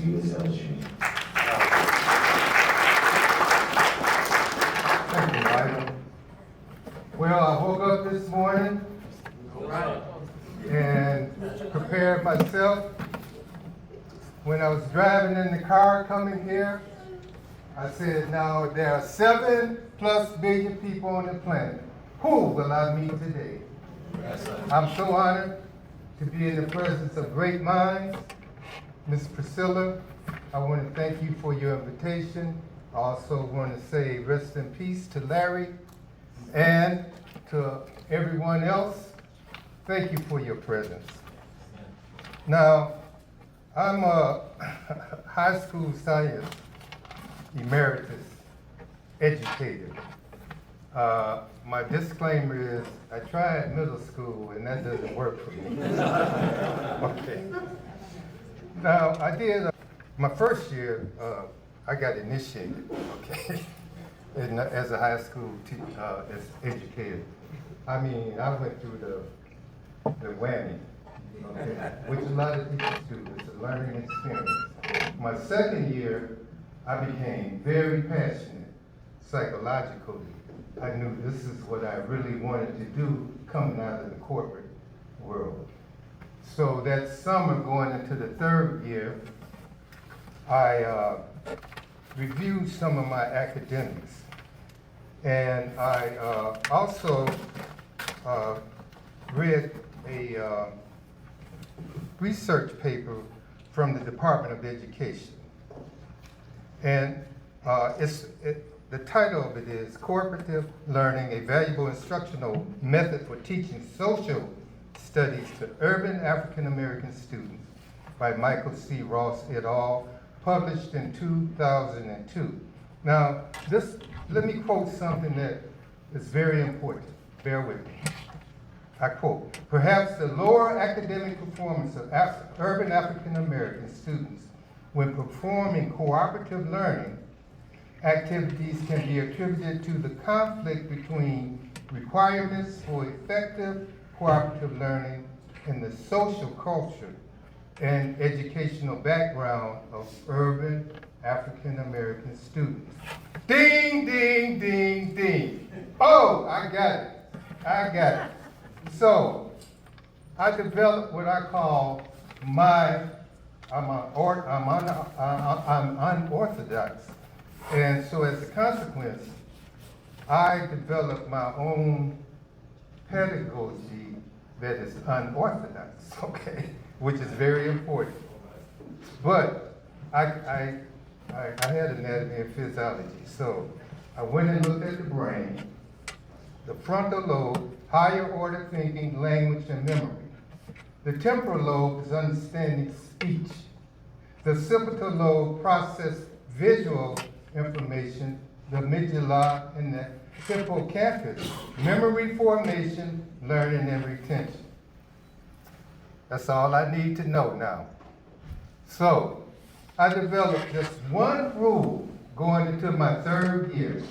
Ulis Ellis Jr. Thank you, Michael. Well, I woke up this morning and prepared myself. When I was driving in the car coming here, I said, now there are 7+ billion people on the planet. Who will I meet today? I'm so honored to be in the presence of great minds. Ms. Priscilla, I want to thank you for your invitation. I also want to say rest in peace to Larry and to everyone else. Thank you for your presence. Now, I'm a high school science emeritus educator. My disclaimer is I tried middle school and that doesn't work for me. Okay. Now, I did my first year, I got initiated, okay, as a high school as educator. I mean, I went through the whammy, okay, which a lot of teachers do. It's a learning experience. My second year, I became very passionate psychologically. I knew this is what I really wanted to do coming out of the corporate world. So that summer going into the third year, I reviewed some of my academics. And I also read a research paper from the Department of Education. And the title of it is Cooperative Learning, a Valuable Instructional Method for Teaching Social Studies to Urban African American Students by Michael C. Ross et al., published in 2002. Now, let me quote something that is very important. Bear with me. I quote, "Perhaps the lower academic performance of urban African American students when performing cooperative learning activities can be attributed to the conflict between requirements for effective cooperative learning and the social culture and educational background of urban African American students." Ding, ding, ding, ding. Oh, I got it. So, I developed what I call I'm unorthodox. And so as a consequence, I developed my own pedagogy that is unorthodox, okay, which is very important. But I had anatomy and physiology, so I went and looked at the brain, the frontal lobe, higher order thinking, language, and memory. The temporal lobe is understanding speech. The occipital lobe processes visual information, the amygdala and the hippocampus, memory formation, learning, and retention. That's all I need to know now. So, I developed just one rule going into my third year.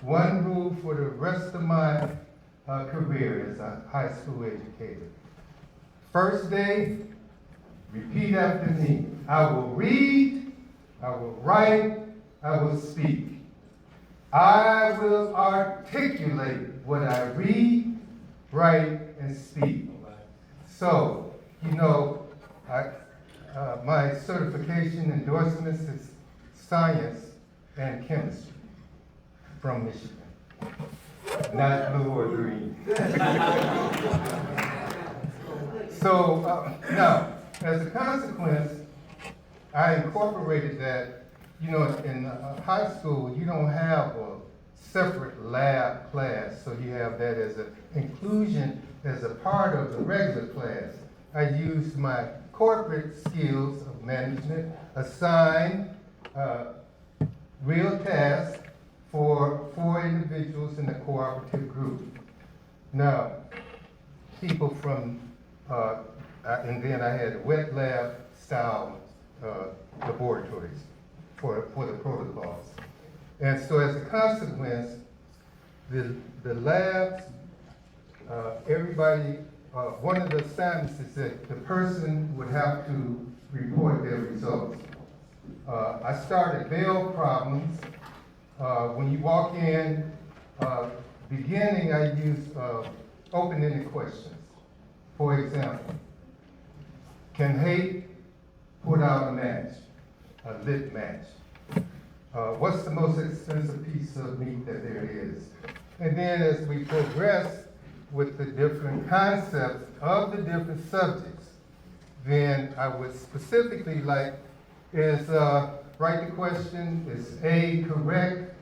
One rule for the rest of my career as a high school educator. First day, repeat after me. I will read, I will write, I will speak. I will articulate what I read, write, and speak. So, you know, my certification endorsements is science and chemistry from Michigan, not blue or green. So now, as a consequence, I incorporated that, you know, in high school, you don't have a separate lab class, so you have that as an inclusion as a part of the regular class. I used my corporate skills of management, assigned real tasks for 4 individuals in the cooperative group. Now, people from, and then I had wet lab style laboratories for the protocols. And so as a consequence, the labs, everybody, one of the assignments is that the person would have to report their results. I started Bell problems. When you walk in, beginning I use open-ended questions. For example, can hate put out a match, a lit match? What's the most expensive piece of meat that there is? And then as we progress with the different concepts of the different subjects, then I would specifically like write the question, is A correct?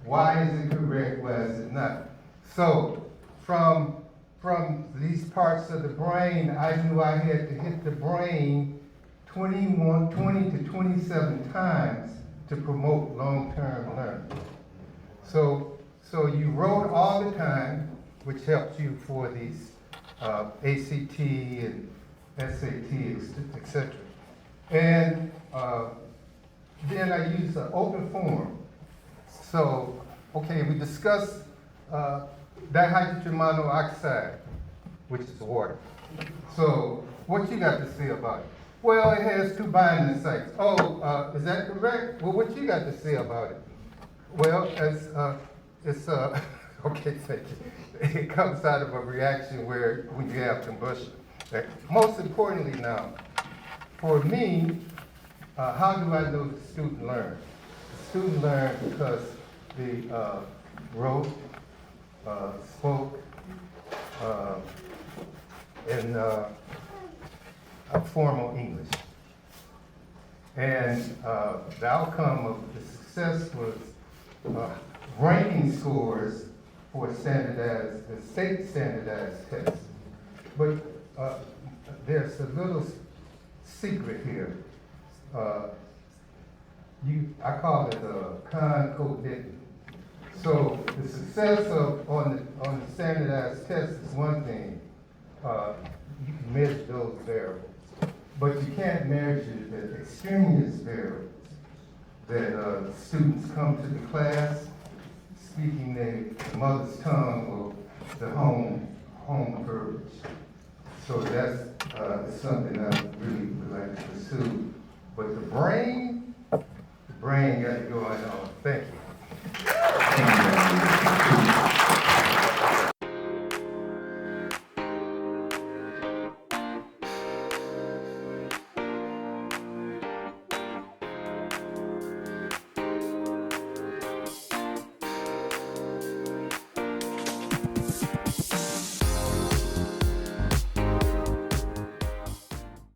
Why is it correct? Why is it not? So from these parts of the brain, I knew I had to hit the brain 20 to 27 times to promote long-term learning. So you wrote all the time, which helped you for these ACT and SAT, etc. And then I use an open forum. So, okay, we discussed dihydrogen monoxide, which is water. So, what you got to say about it? Well, it has 2 binding sites. Oh, is that correct? Well, what you got to say about it? Well, it's okay, thank you. It comes out of a reaction when you have combustion. Most importantly now, for me, how do I know the student learned? The student learned because they wrote, spoke, in a formal English. And the outcome of the success was ranking scores for standardized, the state standardized tests. But there's a little secret here. I call it concomitant. So the success on the standardized test is one thing. You can measure those variables. But you can't measure the extraneous variables that students come to the class speaking their mother's tongue or the home verbiage. So that's something I really would like to pursue. But the brain got to go on. Thank you.